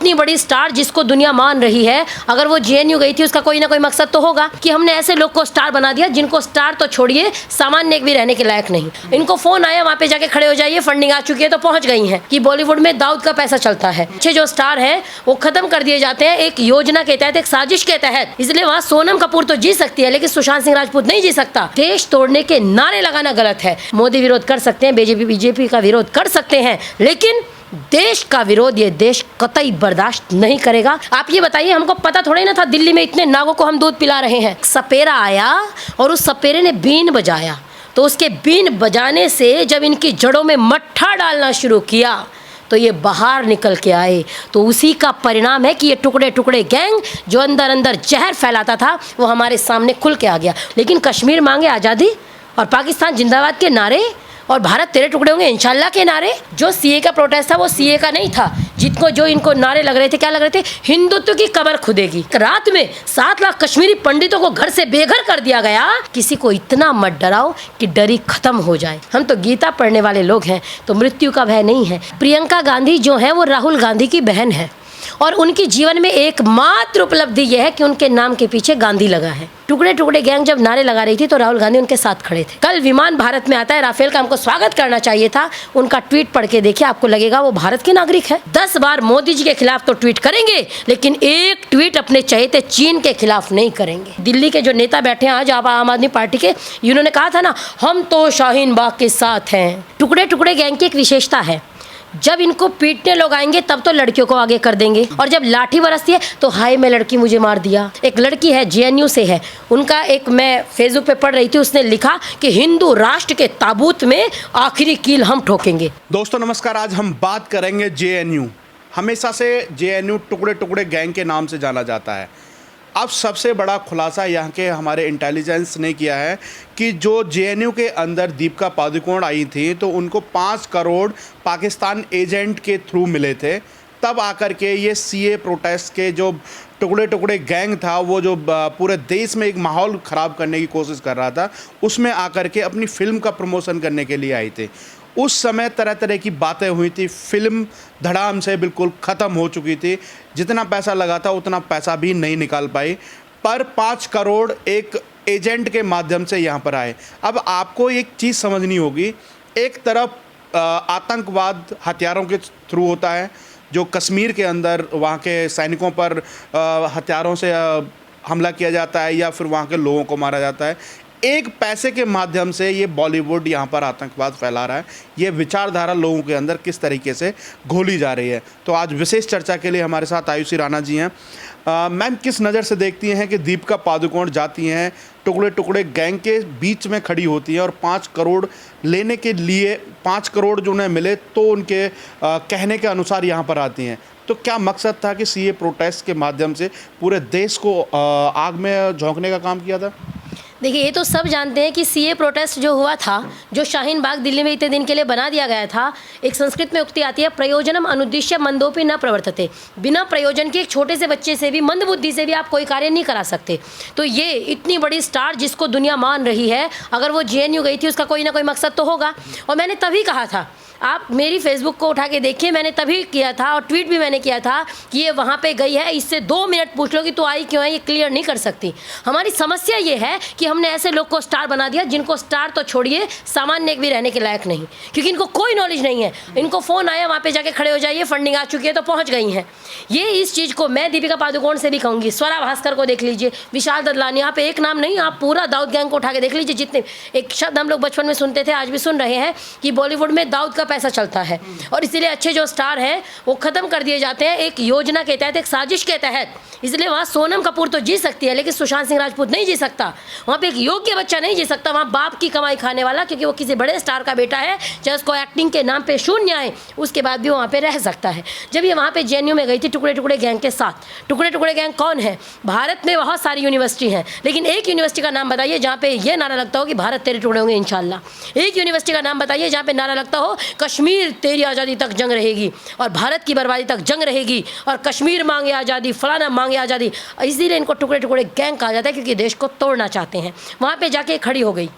इतनी बड़ी स्टार जिसको दुनिया मान रही है, अगर वो जेएनयू गई थी उसका कोई ना कोई मकसद तो होगा कि हमने ऐसे लोग को स्टार बना दिया जिनको स्टार तो छोड़िए सामान्य भी रहने के लायक नहीं। इनको फोन आया वहाँ पे जाके खड़े हो जाइए, फंडिंग आ चुकी है तो पहुंच गई हैं कि बॉलीवुड में दाऊद का पैसा चलता है। अच्छे जो स्टार हैं वो खत्म कर दिए जाते हैं एक योजना के तहत, एक साजिश के तहत। इसलिए वहाँ सोनम कपूर तो जी सकती है लेकिन सुशांत सिंह राजपूत नहीं जी सकता। देश तोड़ने के नारे लगाना गलत है। मोदी विरोध कर सकते हैं, बीजेपी का विरोध कर सकते हैं, लेकिन देश का विरोध ये देश कतई बर्दाश्त नहीं करेगा। आप ये बताइए, हमको पता थोड़ा ही ना था दिल्ली में इतने नागों को हम दूध पिला रहे हैं। सपेरा आया और उस सपेरे ने बीन बजाया, तो उसके बीन बजाने से जब इनकी जड़ों में मट्ठा डालना शुरू किया तो ये बाहर निकल के आए। तो उसी का परिणाम है कि ये टुकड़े टुकड़े गैंग जो अंदर अंदर जहर फैलाता था वो हमारे सामने खुल के आ गया। लेकिन कश्मीर मांगे आज़ादी और पाकिस्तान जिंदाबाद के नारे और भारत तेरे टुकड़े होंगे इंशाल्लाह के नारे, जो सीए का प्रोटेस्ट था वो सीए का नहीं था। जिनको जो इनको नारे लग रहे थे, क्या लग रहे थे? हिंदुत्व की कबर खुदेगी। रात में 7 लाख कश्मीरी पंडितों को घर से बेघर कर दिया गया। किसी को इतना मत डराओ कि डरी खत्म हो जाए। हम तो गीता पढ़ने वाले लोग हैं तो मृत्यु का भय नहीं है। प्रियंका गांधी जो है वो राहुल गांधी की बहन है और उनकी जीवन में एकमात्र उपलब्धि यह है कि उनके नाम के पीछे गांधी लगा है। टुकड़े टुकड़े गैंग जब नारे लगा रही थी तो राहुल गांधी उनके साथ खड़े थे। कल विमान भारत में आता है, राफेल का हमको स्वागत करना चाहिए था। उनका ट्वीट पढ़ के देखिए, आपको लगेगा वो भारत के नागरिक है। 10 बार मोदी जी के खिलाफ तो ट्वीट करेंगे लेकिन एक ट्वीट अपने चहेते चीन के खिलाफ नहीं करेंगे। दिल्ली के जो नेता बैठे हैं आज आम आदमी पार्टी के, इन्होंने कहा था ना, हम तो शाहीन बाग के साथ हैं। टुकड़े टुकड़े गैंग की एक विशेषता है, जब इनको पीटने लोग आएंगे तब तो लड़कियों को आगे कर देंगे और जब लाठी बरसती है तो हाय मैं लड़की मुझे मार दिया। एक लड़की है जेएनयू से है, उनका एक मैं फेसबुक पे पढ़ रही थी, उसने लिखा कि हिंदू राष्ट्र के ताबूत में आखिरी कील हम ठोकेंगे। दोस्तों नमस्कार, आज हम बात करेंगे जेएनयू। हमेशा से जेएनयू टुकड़े टुकड़े गैंग के नाम से जाना जाता है। अब सबसे बड़ा खुलासा यहाँ के हमारे इंटेलिजेंस ने किया है कि जो जेएनयू के अंदर दीपिका पादुकोण आई थी तो उनको 5 करोड़ पाकिस्तान एजेंट के थ्रू मिले थे। तब आकर के ये सीए प्रोटेस्ट के जो टुकड़े टुकड़े गैंग था वो जो पूरे देश में एक माहौल ख़राब करने की कोशिश कर रहा था, उसमें आकर के अपनी फ़िल्म का प्रमोशन करने के लिए आई थी। उस समय तरह तरह की बातें हुई थी, फिल्म धड़ाम से बिल्कुल ख़त्म हो चुकी थी। जितना पैसा लगा था उतना पैसा भी नहीं निकाल पाई, पर 5 करोड़ एक एजेंट के माध्यम से यहाँ पर आए। अब आपको एक चीज़ समझनी होगी, एक तरफ आतंकवाद हथियारों के थ्रू होता है, जो कश्मीर के अंदर वहाँ के सैनिकों पर हथियारों से हमला किया जाता है या फिर वहाँ के लोगों को मारा जाता है। एक पैसे के माध्यम से ये बॉलीवुड यहाँ पर आतंकवाद फैला रहा है। ये विचारधारा लोगों के अंदर किस तरीके से घोली जा रही है। तो आज विशेष चर्चा के लिए हमारे साथ आयुषी राणा जी हैं। मैम, किस नज़र से देखती हैं कि दीपिका पादुकोण जाती हैं, टुकड़े टुकड़े गैंग के बीच में खड़ी होती हैं और 5 करोड़ लेने के लिए 5 करोड़ जो उन्हें मिले तो उनके कहने के अनुसार यहाँ पर आती हैं, तो क्या मकसद था कि सीए प्रोटेस्ट के माध्यम से पूरे देश को आग में झोंकने का काम किया था? देखिए, ये तो सब जानते हैं कि सीए प्रोटेस्ट जो हुआ था, जो शाहीन बाग दिल्ली में इतने दिन के लिए बना दिया गया था, एक संस्कृत में उक्ति आती है, प्रयोजनम अनुद्दिश्य मंदोपि न प्रवर्तते। बिना प्रयोजन के एक छोटे से बच्चे से भी, मंद बुद्धि से भी आप कोई कार्य नहीं करा सकते। तो ये इतनी बड़ी स्टार जिसको दुनिया मान रही है, अगर वो जेएनयू गई थी उसका कोई ना कोई मकसद तो होगा। और मैंने तभी कहा था, आप मेरी फेसबुक को उठा के देखिए, मैंने तभी किया था और ट्वीट भी मैंने किया था कि ये वहाँ पे गई है, इससे 2 मिनट पूछ लो कि तो आई क्यों है, ये क्लियर नहीं कर सकती। हमारी समस्या ये है कि हमने ऐसे लोग को स्टार बना दिया जिनको स्टार तो छोड़िए सामान्य भी रहने के लायक नहीं, क्योंकि इनको कोई नॉलेज नहीं है। इनको फ़ोन आया वहाँ पे जाके खड़े हो जाइए, फंडिंग आ चुकी है तो पहुँच गई हैं। ये इस चीज़ को मैं दीपिका पादुकोण से भी कहूँगी, स्वरा भास्कर को देख लीजिए, विशाल ददलानी, यहाँ पे एक नाम नहीं, आप पूरा दाऊद गैंग को उठा के देख लीजिए। जितने एक शब्द हम लोग बचपन में सुनते थे, आज भी सुन रहे हैं कि बॉलीवुड में दाऊद का पैसा चलता है और इसीलिए अच्छे जो स्टार हैं वो खत्म कर दिए जाते हैं एक योजना के तहत, एक साजिश के तहत। इसलिए वहाँ सोनम कपूर तो जी सकती है लेकिन सुशांत सिंह राजपूत नहीं जी सकता। वहाँ पे एक योग्य बच्चा नहीं जी सकता, वहाँ बाप की कमाई खाने वाला, क्योंकि वो किसी बड़े स्टार का बेटा है, चाहे उसको एक्टिंग के नाम पे शून्य आए उसके बाद भी वहाँ पे रह सकता है। जब ये वहाँ पे जेएनयू में गई थी टुकड़े टुकड़े गैंग के साथ, टुकड़े टुकड़े गैंग कौन है? भारत में बहुत सारी यूनिवर्सिटी हैं, लेकिन एक यूनिवर्सिटी का नाम बताइए जहाँ पे ये नारा लगता हो कि भारत तेरे टुकड़े होंगे इंशाल्लाह। एक यूनिवर्सिटी का नाम बताइए जहाँ पे नारा लगता हो कश्मीर तेरी आज़ादी तक जंग रहेगी और भारत की बर्बादी तक जंग रहेगी और कश्मीर मांगे आज़ादी, फलाना मांगे आज़ादी। इसीलिए इनको टुकड़े टुकड़े गैंग कहा जाता है, क्योंकि देश को तोड़ना चाहते हैं। वहाँ पे जाके खड़ी हो गई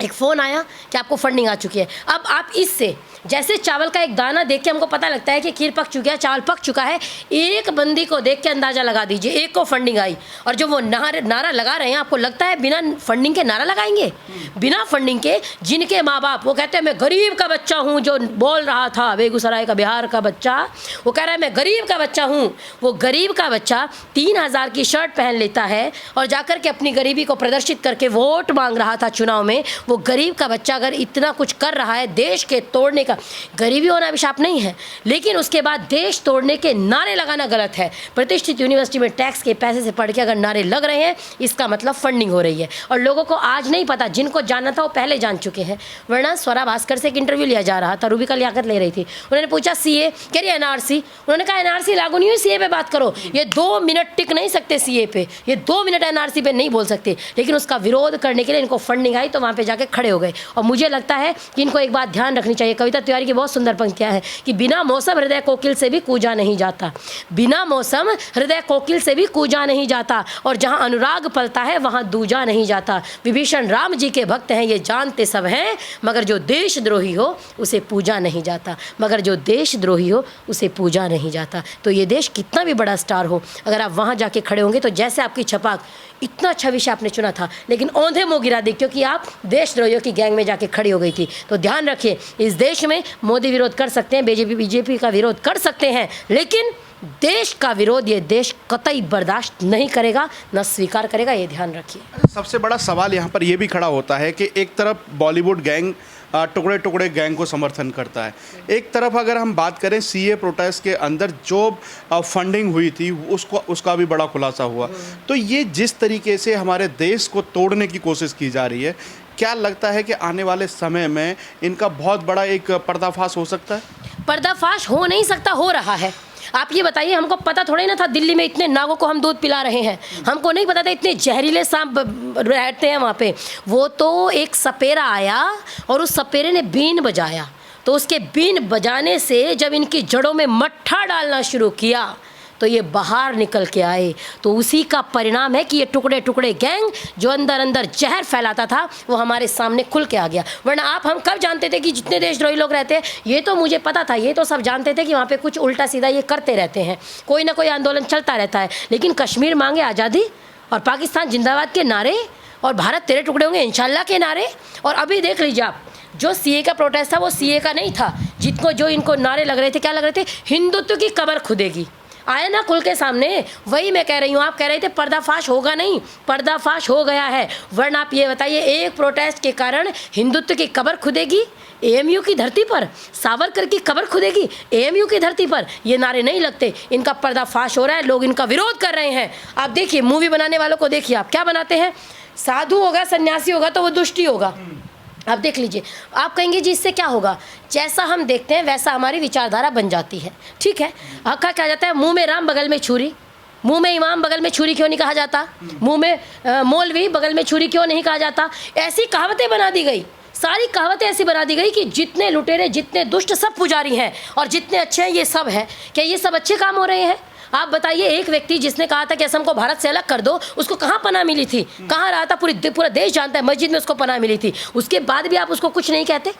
एक फ़ोन आया कि आपको फंडिंग आ चुकी है। अब आप इससे जैसे चावल का एक दाना देख के हमको पता लगता है कि खीर पक चुका है, चावल पक चुका है, एक बंदी को देख के अंदाज़ा लगा दीजिए, एक को फंडिंग आई। और जो वो नारा लगा रहे हैं, आपको लगता है बिना फंडिंग के नारा लगाएंगे? बिना फंडिंग के जिनके माँ बाप वो कहते हैं मैं गरीब का बच्चा हूँ, जो बोल रहा था बेगूसराय का, बिहार का बच्चा, वो कह रहा है मैं गरीब का बच्चा हूँ। वो गरीब का बच्चा 3,000 की शर्ट पहन लेता है और जाकर के अपनी गरीबी को प्रदर्शित करके वोट मांग रहा था चुनाव में। वो गरीब का बच्चा अगर इतना कुछ कर रहा है देश के तोड़ने का, गरीबी होना अभिशाप नहीं है, लेकिन उसके बाद देश तोड़ने के नारे लगाना गलत है। प्रतिष्ठित यूनिवर्सिटी में टैक्स के पैसे से पढ़ के अगर नारे लग रहे हैं, इसका मतलब फंडिंग हो रही है। और लोगों को आज नहीं पता, जिनको जानना था वो पहले जान चुके हैं। वरना स्वरा भास्कर से एक इंटरव्यू लिया जा रहा था, रूबिका लियाकत ले रही थी, उन्होंने पूछा सीए, कह रही एनआरसी। उन्होंने कहा एनआरसी लागू नहीं हुई, सीए पे बात करो। ये 2 मिनट टिक नहीं सकते सीए पे, ये 2 मिनट एनआरसी पे नहीं बोल सकते, लेकिन उसका विरोध करने के लिए इनको फंडिंग आई तो वहाँ पे जाके खड़े हो गए। और मुझे लगता है कि इनको एक बात ध्यान रखनी चाहिए, कविता तिवारी की बहुत सुंदर पंक्तियाँ हैं कि बिना मौसम हृदय कोकिल से भी कूजा नहीं जाता, बिना मौसम हृदय कोकिल से भी कूजा नहीं जाता, और जहाँ अनुराग पलता है वहाँ दूजा नहीं जाता। विभीषण राम जी के भक्त हैं, ये जानते सब हैं, मगर जो देशद्रोही हो उसे पूजा नहीं जाता, मगर जो देशद्रोही हो उसे पूजा नहीं जाता। तो ये देश कितना भी बड़ा स्टार हो, अगर आप वहाँ जाके खड़े होंगे तो जैसे आपकी छपाक, इतना अच्छा विषय आपने चुना था लेकिन औंधे मुँह गिरा दी क्योंकि आप देशद्रोहियों की गैंग में जाके खड़ी हो गई थी। तो ध्यान रखिए, इस देश में मोदी विरोध कर सकते हैं, बीजेपी का विरोध कर सकते हैं, लेकिन देश का विरोध ये देश कतई बर्दाश्त नहीं करेगा, न स्वीकार करेगा, ये ध्यान रखिए। सबसे बड़ा सवाल यहाँ पर ये भी खड़ा होता है कि एक तरफ बॉलीवुड गैंग टुकड़े टुकड़े गैंग को समर्थन करता है, एक तरफ अगर हम बात करें सीए प्रोटेस्ट के अंदर जो फंडिंग हुई थी उसका भी बड़ा खुलासा हुआ। तो ये जिस तरीके से हमारे देश को तोड़ने की कोशिश की जा रही है, क्या लगता है कि आने वाले समय में इनका बहुत बड़ा एक पर्दाफाश हो सकता है? पर्दाफाश हो नहीं सकता, हो रहा है। आप ये बताइए, हमको पता थोड़ा ही ना था दिल्ली में इतने नागों को हम दूध पिला रहे हैं, हमको नहीं पता था इतने जहरीले सांप रहते हैं वहाँ पे। वो तो एक सपेरा आया और उस सपेरे ने बीन बजाया, तो उसके बीन बजाने से जब इनकी जड़ों में मट्ठा डालना शुरू किया तो ये बाहर निकल के आए। तो उसी का परिणाम है कि ये टुकड़े टुकड़े गैंग जो अंदर अंदर जहर फैलाता था वो हमारे सामने खुल के आ गया। वरना हम कब जानते थे कि जितने देशद्रोही लोग रहते हैं, ये तो मुझे पता था, ये तो सब जानते थे कि वहाँ पे कुछ उल्टा सीधा ये करते रहते हैं, कोई ना कोई आंदोलन चलता रहता है। लेकिन कश्मीर मांगे आज़ादी और पाकिस्तान जिंदाबाद के नारे और भारत तेरे टुकड़े होंगे इंशाल्लाह के नारे। और अभी देख लीजिए आप, जो सीए का प्रोटेस्ट था वो सीए का नहीं था, जो इनको नारे लग रहे थे, क्या लग रहे थे, हिंदुत्व की कमर खुदेगी। आए ना खुल के सामने, वही मैं कह रही हूँ। आप कह रहे थे पर्दाफाश होगा, नहीं, पर्दाफाश हो गया है। वरना आप ये बताइए, एक प्रोटेस्ट के कारण हिंदुत्व की कब्र खुदेगी एएमयू की धरती पर, सावरकर की कब्र खुदेगी एएमयू की धरती पर, ये नारे नहीं लगते। इनका पर्दाफाश हो रहा है, लोग इनका विरोध कर रहे हैं। आप देखिए, मूवी बनाने वालों को देखिए, आप क्या बनाते हैं, साधु होगा, सन्यासी होगा तो वो दुष्टी होगा। आप देख लीजिए, आप कहेंगे जी इससे क्या होगा, जैसा हम देखते हैं वैसा हमारी विचारधारा बन जाती है, ठीक है। हक्का क्या जाता है, मुंह में राम बगल में छुरी, मुंह में इमाम बगल में छुरी क्यों नहीं कहा जाता, मुंह में मौलवी बगल में छुरी क्यों नहीं कहा जाता। ऐसी कहावतें बना दी गई, सारी कहावतें ऐसी बना दी गई कि जितने लुटेरे, जितने दुष्ट सब पुजारी हैं और जितने अच्छे हैं ये सब है। क्या ये सब अच्छे काम हो रहे हैं? आप बताइए, एक व्यक्ति जिसने कहा था कि असम को भारत से अलग कर दो, उसको कहाँ पनाह मिली थी, कहाँ रहा था, पूरा देश जानता है, मस्जिद में उसको पनाह मिली थी। उसके बाद भी आप उसको कुछ नहीं कहते।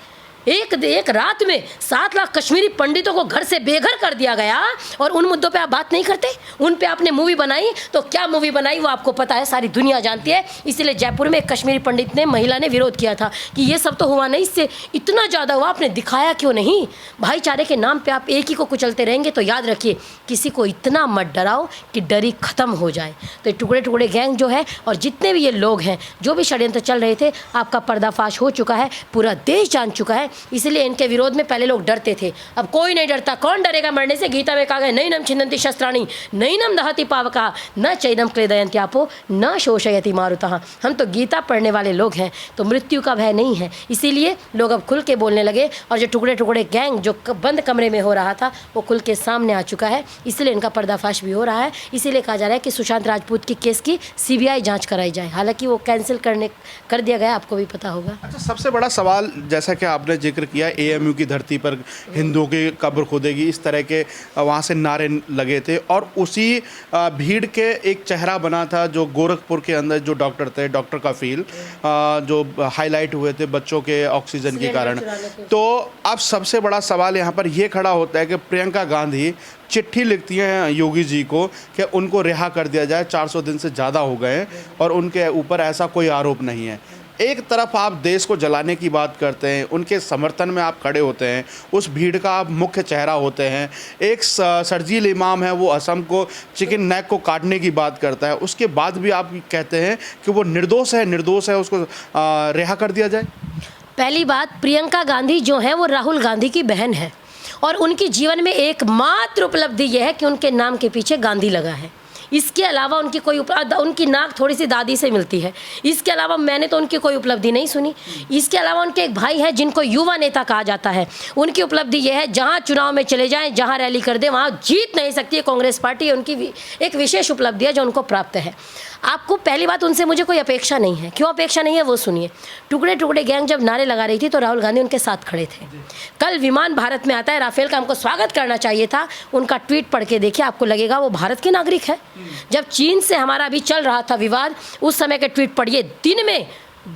एक रात में 7 लाख कश्मीरी पंडितों को घर से बेघर कर दिया गया और उन मुद्दों पे आप बात नहीं करते। उन पे आपने मूवी बनाई, तो क्या मूवी बनाई वो आपको पता है, सारी दुनिया जानती है। इसीलिए जयपुर में एक कश्मीरी पंडित ने, महिला ने विरोध किया था कि ये सब तो हुआ नहीं, इससे इतना ज़्यादा हुआ, आपने दिखाया क्यों नहीं। भाईचारे के नाम पर आप एक ही को कुचलते रहेंगे तो याद रखिए, किसी को इतना मत डराओ कि डरी ख़त्म हो जाए। तो टुकड़े टुकड़े गैंग जो है और जितने भी ये लोग हैं, जो भी षड्यंत्र चल रहे थे, आपका पर्दाफाश हो चुका है, पूरा देश जान चुका है। इसलिए इनके विरोध में पहले लोग डरते थे, अब कोई नहीं डरता। कौन डरेगा मरने से? गीता में कहा गया, नैनम छिन्दन्ति शस्त्राणि नैनम दहति पावकः न चैनम क्लेदयन्ति आपो न शोषयति मारुतः। हम तो गीता पढ़ने वाले लोग हैं, तो मृत्यु का भय नहीं है। इसीलिए लोग अब खुल के बोलने लगे और जो टुकड़े टुकड़े गैंग जो बंद कमरे में हो रहा था वो खुल के सामने आ चुका है। इसलिए इनका पर्दाफाश भी हो रहा है। इसीलिए कहा जा रहा है कि सुशांत राजपूत की केस की सीबीआई जाँच कराई जाए, हालांकि वो कैंसिल कर दिया गया, आपको भी पता होगा। अच्छा, सबसे बड़ा सवाल, जैसा कि आपने जिक्र किया, एएमयू की धरती पर हिंदुओं की कब्र खोदेगी, इस तरह के वहाँ से नारे लगे थे। और उसी भीड़ के एक चेहरा बना था जो गोरखपुर के अंदर जो डॉक्टर थे, डॉक्टर कफील, जो हाईलाइट हुए थे बच्चों के ऑक्सीजन के कारण। तो अब सबसे बड़ा सवाल यहाँ पर यह खड़ा होता है कि प्रियंका गांधी चिट्ठी लिखती हैं योगी जी को कि उनको रिहा कर दिया जाए, 400 दिन से ज़्यादा हो गए हैं और उनके ऊपर ऐसा कोई आरोप नहीं है। एक तरफ आप देश को जलाने की बात करते हैं, उनके समर्थन में आप खड़े होते हैं, उस भीड़ का आप मुख्य चेहरा होते हैं। एक शर्जील इमाम है, वो असम को चिकन नेक को काटने की बात करता है, उसके बाद भी आप कहते हैं कि वो निर्दोष है, उसको रिहा कर दिया जाए। पहली बात, प्रियंका गांधी जो है वो राहुल गांधी की बहन है और उनकी जीवन में एकमात्र उपलब्धि यह है कि उनके नाम के पीछे गांधी लगा है। इसके अलावा उनकी कोई उनकी नाक थोड़ी सी दादी से मिलती है, इसके अलावा मैंने तो उनकी कोई उपलब्धि नहीं सुनी। इसके अलावा उनके एक भाई हैं जिनको युवा नेता कहा जाता है, उनकी उपलब्धि यह है जहां चुनाव में चले जाएं, जहां रैली कर दें वहां जीत नहीं सकती है कांग्रेस पार्टी। उनकी एक विशेष उपलब्धि है जो उनको प्राप्त है। आपको पहली बात, उनसे मुझे कोई अपेक्षा नहीं है। क्यों अपेक्षा नहीं है वो सुनिए। टुकड़े टुकड़े गैंग जब नारे लगा रही थी तो राहुल गांधी उनके साथ खड़े थे। कल विमान भारत में आता है, राफेल का हमको स्वागत करना चाहिए था, उनका ट्वीट पढ़ के देखिए, आपको लगेगा वो भारत के नागरिक है। जब चीन से हमारा अभी चल रहा था विवाद, उस समय के ट्वीट पढ़िए, दिन में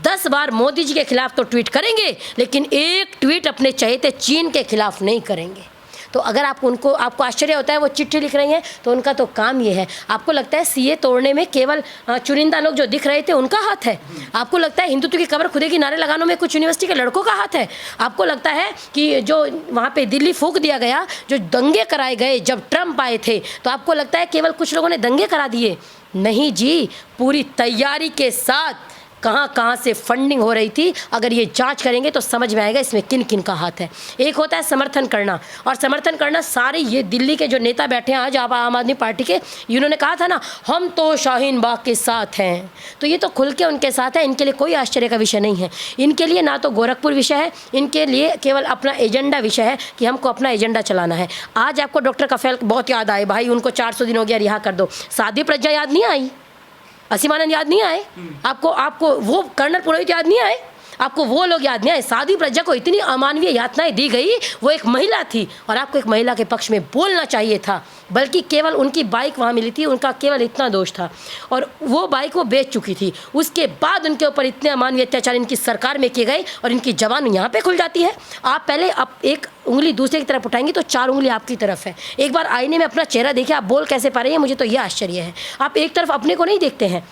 10 बार मोदी जी के खिलाफ तो ट्वीट करेंगे, लेकिन एक ट्वीट अपने चहेते चीन के खिलाफ नहीं करेंगे। तो अगर आपको आश्चर्य होता है वो चिट्ठी लिख रही हैं, तो उनका तो काम ये है। आपको लगता है सीए तोड़ने में केवल चुनिंदा लोग जो दिख रहे थे उनका हाथ है? आपको लगता है हिंदुत्व की कब्र खुदेगी नारे लगाने में कुछ यूनिवर्सिटी के लड़कों का हाथ है? आपको लगता है कि जो वहाँ पे दिल्ली फूंक दिया गया, जो दंगे कराए गए जब ट्रम्प आए थे, तो आपको लगता है केवल कुछ लोगों ने दंगे करा दिए? नहीं जी, पूरी तैयारी के साथ कहाँ कहाँ से फंडिंग हो रही थी, अगर ये जांच करेंगे तो समझ में आएगा इसमें किन किन का हाथ है। एक होता है समर्थन करना, और समर्थन करना सारे ये दिल्ली के जो नेता बैठे हैं आज आम आदमी पार्टी के, इन्होंने कहा था ना हम तो शाहीन बाग के साथ हैं, तो ये तो खुल के उनके साथ है। इनके लिए कोई आश्चर्य का विषय नहीं है। इनके लिए ना तो गोरखपुर विषय है, इनके लिए केवल अपना एजेंडा विषय है कि हमको अपना एजेंडा चलाना है। आज आपको डॉक्टर कफील बहुत याद आए, भाई उनको 400 दिन हो गया, रिहा कर दो। साध्वी प्रज्ञा याद नहीं आई? असीमानंद याद नहीं आए? आपको वो कर्नल पुरोहित याद नहीं आए? आपको वो लोग याद नहीं आए? साध्वी प्रज्ञा को इतनी अमानवीय यातनाएं दी गई, वो एक महिला थी और आपको एक महिला के पक्ष में बोलना चाहिए था। बल्कि केवल उनकी बाइक वहाँ मिली थी, उनका केवल इतना दोष था, और वो बाइक वो बेच चुकी थी। उसके बाद उनके ऊपर इतने अमानवीय अत्याचार इनकी सरकार में किए गए और इनकी जबान यहाँ पे खुल जाती है। आप पहले एक उंगली दूसरे की तरफ उठाएंगी तो 4 उंगली आपकी तरफ है। एक बार आईने में अपना चेहरा देखिए, आप बोल कैसे पा रही हैं, मुझे तो यह आश्चर्य है। आप एक तरफ अपने को नहीं देखते हैं।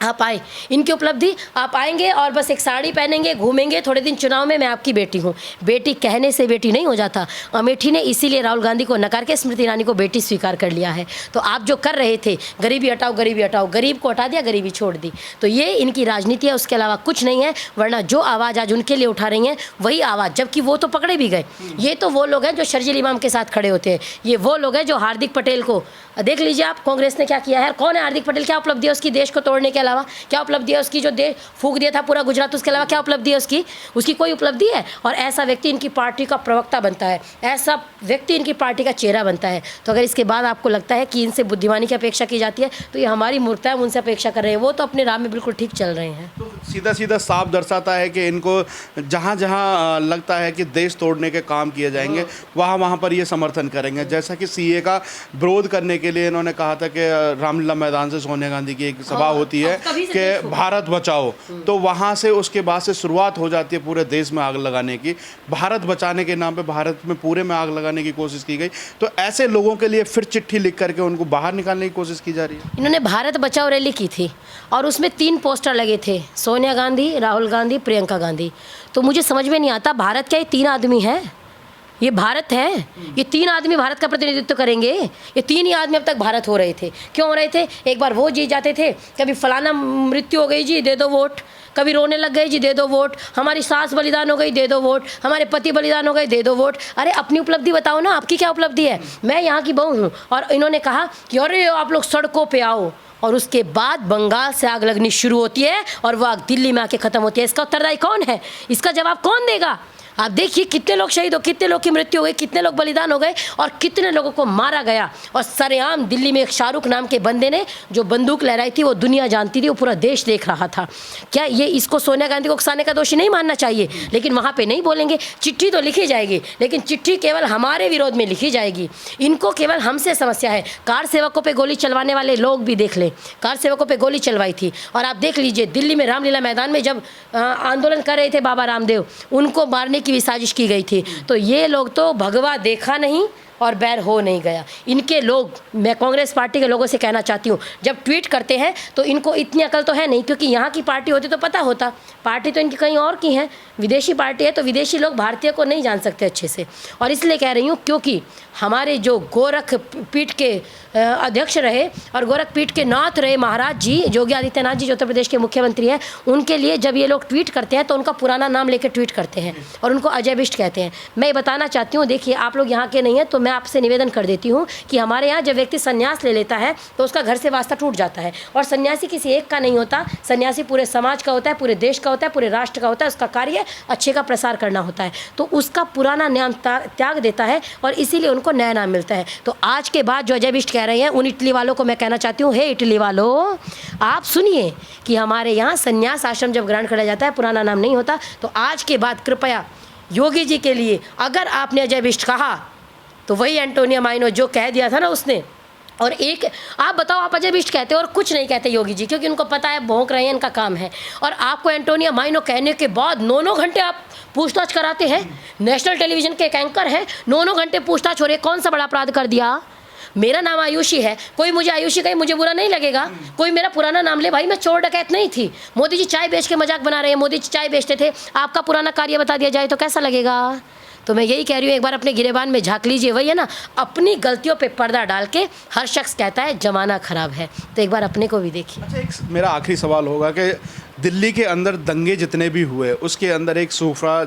आप आए, इनकी उपलब्धि, आप आएंगे और बस एक साड़ी पहनेंगे, घूमेंगे थोड़े दिन चुनाव में, मैं आपकी बेटी हूँ। बेटी कहने से बेटी नहीं हो जाता। अमेठी ने इसीलिए राहुल गांधी को नकार के स्मृति ईरानी को बेटी स्वीकार कर लिया है। तो आप जो कर रहे थे, गरीबी हटाओ गरीबी हटाओ, गरीब को हटा दिया, गरीबी छोड़ दी, तो ये इनकी राजनीति है, उसके अलावा कुछ नहीं है। वरना जो आवाज़ आज उनके लिए उठा रही हैं वही आवाज़, जबकि वो तो पकड़े भी गए। ये तो वो लोग हैं जो शर्जील इमाम के साथ खड़े होते हैं, ये वो लोग हैं जो हार्दिक पटेल को, देख लीजिए आप कांग्रेस ने क्या किया है। कौन है हार्दिक पटेल? क्या उपलब्धि है उसकी देश को तोड़ने के अलावा? क्या उपलब्धि है उसकी? जो देश फूंक दिया था पूरा गुजरात, उसके अलावा क्या उपलब्धि है उसकी? उसकी कोई उपलब्धि है? और ऐसा व्यक्ति इनकी पार्टी का प्रवक्ता बनता है, ऐसा व्यक्ति इनकी पार्टी का चेहरा बनता है। तो अगर इसके बाद आपको लगता है कि इनसे बुद्धिमानी की अपेक्षा की जाती है, तो ये हमारी मूर्खता है, उनसे अपेक्षा कर रहे हैं। वो तो अपने राह में बिल्कुल ठीक चल रहे हैं। तो सीधा सीधा साफ दर्शाता है कि इनको जहाँ जहाँ लगता है कि देश तोड़ने के काम किए जाएंगे, वहाँ पर ये समर्थन करेंगे। जैसा कि सीए का विरोध करने के लिए इन्होंने कहा था कि रामलीला मैदान से सोनिया गांधी की एक सभा होती है कि भारत बचाओ, तो वहाँ से उसके बाद से शुरुआत हो जाती है पूरे देश में आग लगाने की। भारत बचाने के नाम पे भारत में पूरे में आग लगाने की कोशिश की गई। तो ऐसे लोगों के लिए फिर चिट्ठी लिख करके उनको बाहर निकालने की कोशिश की जा रही है। इन्होंने भारत बचाओ रैली की थी और उसमें 3 पोस्टर लगे थे, सोनिया गांधी, राहुल गांधी, प्रियंका गांधी। तो मुझे समझ में नहीं आता, भारत क्या ये 3 आदमी हैं? ये भारत है, ये 3 आदमी भारत का प्रतिनिधित्व करेंगे। ये 3 ही आदमी अब तक भारत हो रहे थे। क्यों हो रहे थे? एक बार वो जीत जाते थे, कभी फलाना मृत्यु हो गई जी दे दो वोट, कभी रोने लग गए जी दे दो वोट, हमारी सास बलिदान हो गई दे दो वोट, हमारे पति बलिदान हो गए दे दो वोट। अरे अपनी उपलब्धि बताओ ना, आपकी क्या उपलब्धि है? मैं यहाँ की बहू हूँ और इन्होंने कहा कि अरे आप लोग सड़कों पर आओ, और उसके बाद बंगाल से आग लगनी शुरू होती है और वो आग दिल्ली में आके ख़त्म होती है। इसका उत्तरदायी कौन है? इसका जवाब कौन देगा? आप देखिए कितने लोग शहीद हो, कितने लोग की मृत्यु हो गई, कितने लोग बलिदान हो गए और कितने लोगों को मारा गया। और सरेआम दिल्ली में एक शाहरुख नाम के बंदे ने जो बंदूक लहराई थी वो दुनिया जानती थी, वो पूरा देश देख रहा था। क्या ये इसको सोनिया गांधी को उकसाने का दोषी नहीं मानना चाहिए? लेकिन वहाँ पे नहीं बोलेंगे। चिट्ठी तो लिखी जाएगी लेकिन चिट्ठी केवल हमारे विरोध में लिखी जाएगी। इनको केवल हमसे समस्या है। कार सेवकों पर गोली चलवाने वाले लोग भी देख लें, कार सेवकों पर गोली चलवाई थी। और आप देख लीजिए दिल्ली में रामलीला मैदान में जब आंदोलन कर रहे थे बाबा रामदेव, उनको मारने की भी साजिश की गई थी। तो ये लोग तो भगवा देखा नहीं और बैर हो नहीं गया। इनके लोग, मैं कांग्रेस पार्टी के लोगों से कहना चाहती हूँ, जब ट्वीट करते हैं तो इनको इतनी अकल तो है नहीं, क्योंकि यहाँ की पार्टी होती तो पता होता। पार्टी तो इनकी कहीं और की है, विदेशी पार्टी है, तो विदेशी लोग भारतीय को नहीं जान सकते अच्छे से। और इसलिए कह रही हूँ क्योंकि हमारे जो गोरख पीठ के अध्यक्ष रहे और गोरख पीठ के नाथ रहे महाराज जी योगी आदित्यनाथ जी, जो उत्तर प्रदेश के मुख्यमंत्री हैं, उनके लिए जब ये लोग ट्वीट करते हैं तो उनका पुराना नाम लेकर ट्वीट करते हैं और उनको अजय बिष्ट कहते हैं। मैं ये बताना चाहती हूँ, देखिए आप लोग यहाँ के नहीं हैं तो मैं आपसे निवेदन कर देती हूँ कि हमारे यहाँ जब व्यक्ति संन्यास ले लेता है तो उसका घर से वास्ता टूट जाता है। और सन्यासी किसी एक का नहीं होता, सन्यासी पूरे समाज का होता है, पूरे देश का होता है, पूरे राष्ट्र का होता है। उसका कार्य अच्छे का प्रसार करना होता है, तो उसका पुराना नाम त्याग देता है और इसीलिए उनको नया नाम मिलता है। तो आज के बाद जो अजय बिष्ट कह रहे हैं, उन इटली वालों को मैं कहना चाहती हूँ, हे इटली वालों, आप सुनिए कि हमारे यहाँ संन्यास आश्रम जब ग्रहण किया जाता है पुराना नाम नहीं होता। तो आज के बाद कृपया योगी जी के लिए, अगर आपने अजय बिष्ट कहा तो वही एंटोनिया माइनो जो कह दिया था ना उसने, और एक आप बताओ, आप अजय बिष्ट कहते हो और कुछ नहीं कहते योगी जी, क्योंकि उनको पता है भौंक रहे हैं, इनका काम है। और आपको एंटोनिया माइनो कहने के बाद 9 घंटे आप पूछताछ कराते हैं। नेशनल टेलीविजन के एक एंकर हैं, 9 घंटे पूछताछ हो रही है। कौन सा बड़ा अपराध कर दिया? मेरा नाम आयुषी है, कोई मुझे आयुषी कहीं मुझे बुरा नहीं लगेगा। कोई मेरा पुराना नाम ले, भाई मैं चोर डकैत नहीं थी। मोदी जी चाय बेच के मजाक बना रहे हैं, मोदी जी चाय बेचते थे, आपका पुराना कार्य बता दिया जाए तो कैसा लगेगा? तो मैं यही कह रही हूँ, एक बार अपने गिरेबान में झांक लीजिए। वही है ना, अपनी गलतियों पे पर्दा डाल के हर शख्स कहता है जमाना खराब है, तो एक बार अपने को भी देखिए। अच्छा, एक मेरा आखिरी सवाल होगा कि दिल्ली के अंदर दंगे जितने भी हुए उसके अंदर एक सूफा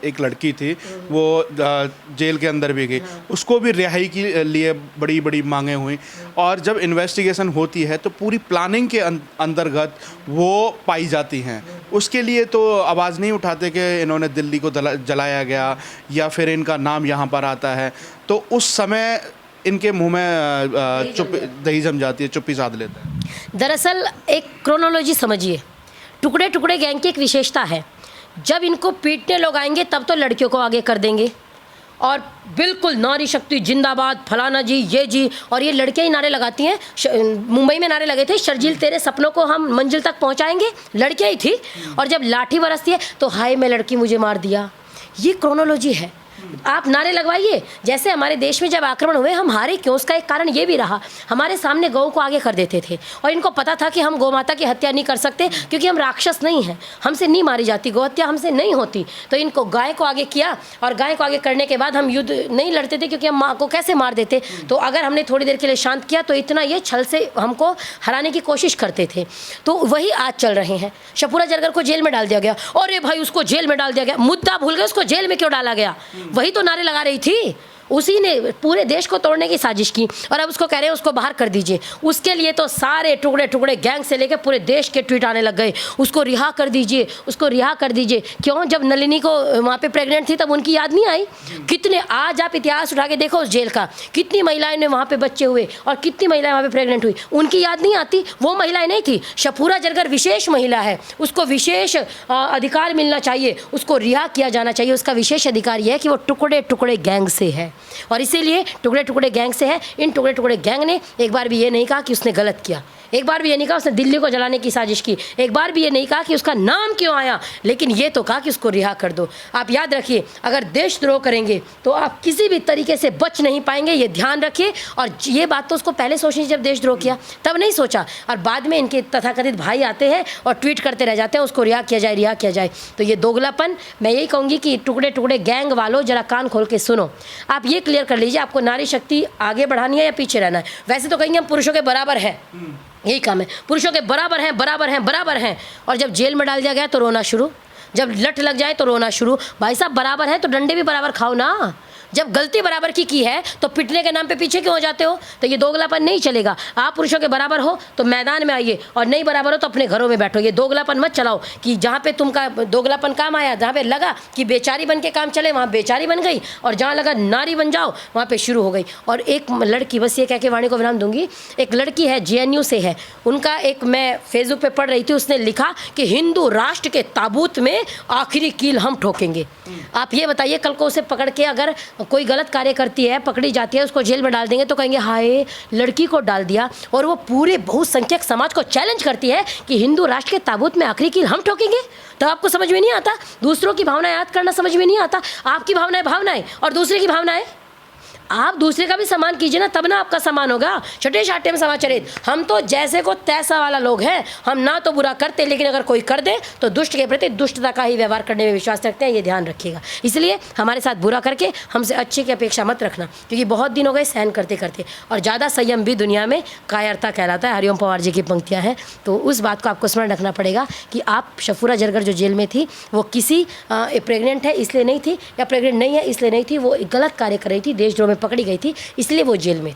एक लड़की थी, वो जेल के अंदर भी गई, उसको भी रिहाई के लिए बड़ी बड़ी मांगें हुई। और जब इन्वेस्टिगेशन होती है तो पूरी प्लानिंग के अंतर्गत वो पाई जाती हैं। उसके लिए तो आवाज़ नहीं उठाते कि इन्होंने दिल्ली को जलाया गया या फिर इनका नाम यहाँ पर आता है, तो उस समय इनके मुंह में चुप दही जम जाती है, चुप्पी साध लेते हैं। दरअसल एक क्रोनोलॉजी समझिए, टुकड़े टुकड़े गैंग की एक विशेषता है, जब इनको पीटने लोग आएंगे तब तो लड़कियों को आगे कर देंगे और बिल्कुल नारी शक्ति जिंदाबाद, फलाना जी, ये जी, और ये लड़कियां ही नारे लगाती हैं। मुंबई में नारे लगे थे, शर्जील तेरे सपनों को हम मंजिल तक पहुंचाएंगे, लड़कियां ही थी। और जब लाठी बरसती है तो हाय मैं लड़की, मुझे मार दिया। ये क्रोनोलॉजी है। आप नारे लगवाइए। जैसे हमारे देश में जब आक्रमण हुए हम हारे क्यों, उसका एक कारण ये भी रहा, हमारे सामने गौ को आगे कर देते थे और इनको पता था कि हम गौ माता की हत्या नहीं कर सकते क्योंकि हम राक्षस नहीं हैं, हमसे नहीं मारी जाती, गौ हत्या हमसे नहीं होती। तो इनको गाय को आगे किया और गाय को आगे करने के बाद हम युद्ध नहीं लड़ते थे क्योंकि हम माँ को कैसे मार देते। तो अगर हमने थोड़ी देर के लिए शांत किया तो इतना ये छल से हमको हराने की कोशिश करते थे। तो वही आज चल रहे हैं। शपूरा जरगर को जेल में डाल दिया गया, अरे भाई उसको जेल में डाल दिया गया, मुद्दा भूल गए, उसको जेल में क्यों डाला गया? वही तो नारे लगा रही थी, उसी ने पूरे देश को तोड़ने की साजिश की और अब उसको कह रहे हैं उसको बाहर कर दीजिए। उसके लिए तो सारे टुकड़े टुकड़े गैंग से लेकर पूरे देश के ट्वीट आने लग गए, उसको रिहा कर दीजिए, उसको रिहा कर दीजिए। क्यों? जब नलिनी को वहाँ पे प्रेग्नेंट थी तब उनकी याद नहीं आई? कितने, आज आप इतिहास उठा के देखो उस जेल का, कितनी महिलाएं ने वहाँ पे बच्चे हुए और कितनी महिलाएं वहाँ पे प्रेग्नेंट हुई, उनकी याद नहीं आती? वो महिलाएं नहीं थी। शपूरा जरगर विशेष महिला है, उसको विशेष अधिकार मिलना चाहिए, उसको रिहा किया जाना चाहिए। उसका विशेष अधिकार यह है कि वो टुकड़े टुकड़े गैंग से है और इसीलिए टुकड़े टुकड़े गैंग से है। इन टुकड़े टुकड़े गैंग ने एक बार भी ये नहीं कहा कि उसने गलत किया, एक बार भी ये नहीं कहा उसने दिल्ली को जलाने की साजिश की, एक बार भी ये नहीं कहा कि उसका नाम क्यों आया, लेकिन ये तो कहा कि उसको रिहा कर दो। आप याद रखिए, अगर देशद्रोह करेंगे तो आप किसी भी तरीके से बच नहीं पाएंगे, ये ध्यान रखिए। और ये बात तो उसको पहले सोचनी, जब देशद्रोह किया तब नहीं सोचा, और बाद में इनके तथाकथित भाई आते हैं और ट्वीट करते रह जाते हैं उसको रिहा किया जाए, रिहा किया जाए। तो ये दोगलापन, मैं यही कहूँगी कि टुकड़े टुकड़े गैंग वालों जरा कान खोल के सुनो। आप ये क्लियर कर लीजिए आपको नारी शक्ति आगे बढ़ानी है या पीछे रहना है। वैसे तो कहेंगे हम पुरुषों के बराबर हैं, यही काम है, पुरुषों के बराबर हैं, बराबर हैं, बराबर हैं। और जब जेल में डाल दिया गया तो रोना शुरू, जब लठ लग जाए तो रोना शुरू। भाई साहब बराबर है तो डंडे भी बराबर खाओ ना, जब गलती बराबर की है तो पिटने के नाम पे पीछे क्यों हो जाते हो? तो ये दोगलापन नहीं चलेगा। आप पुरुषों के बराबर हो तो मैदान में आइए, और नहीं बराबर हो तो अपने घरों में बैठो। ये दोगलापन मत चलाओ कि जहाँ पे तुमका दोगलापन काम आया, जहाँ पे लगा कि बेचारी बन के काम चले वहाँ बेचारी बन गई, और जहाँ लगा नारी बन जाओ वहाँ पे शुरू हो गई। और एक लड़की, बस ये कह के वाणी को विराम दूंगी, एक लड़की है JNU से है, उनका एक मैं फेसबुक पे पढ़ रही थी, उसने लिखा कि हिंदू राष्ट्र के ताबूत में आखिरी कील हम ठोकेंगे। आप ये बताइए, कल को उसे पकड़ के अगर कोई गलत कार्य करती है, पकड़ी जाती है, उसको जेल में डाल देंगे तो कहेंगे हाय लड़की को डाल दिया। और वो पूरे बहुसंख्यक समाज को चैलेंज करती है कि हिंदू राष्ट्र के ताबूत में आखिरी कील हम ठोकेंगे। तो आपको समझ में नहीं आता, दूसरों की भावनाएं याद करना समझ में नहीं आता। आपकी भावनाएं और दूसरे की भावनाएं, आप दूसरे का भी सम्मान कीजिए ना, तब ना आपका सम्मान होगा। छठे छाटे में समाचरित, हम तो जैसे को तैसा वाला लोग हैं। हम ना तो बुरा करते, लेकिन अगर कोई कर दे तो दुष्ट के प्रति दुष्टता का ही व्यवहार करने में विश्वास रखते हैं, ये ध्यान रखिएगा। इसलिए हमारे साथ बुरा करके हमसे अच्छे की अपेक्षा मत रखना, क्योंकि बहुत दिन हो गए सहन करते करते। और ज़्यादा संयम भी दुनिया में कायरता कहलाता है। हरिओम पवार जी की पंक्तियाँ हैं। तो उस बात को आपको स्मरण रखना पड़ेगा कि आप शफूरा जरगर जो जेल में थी, वो किसी प्रेग्नेंट है इसलिए नहीं थी, या प्रेग्नेंट नहीं है इसलिए नहीं थी, वो एक गलत कार्य कर रही थी, देशद्रोह में पकड़ी गई थी, इसलिए वो जेल में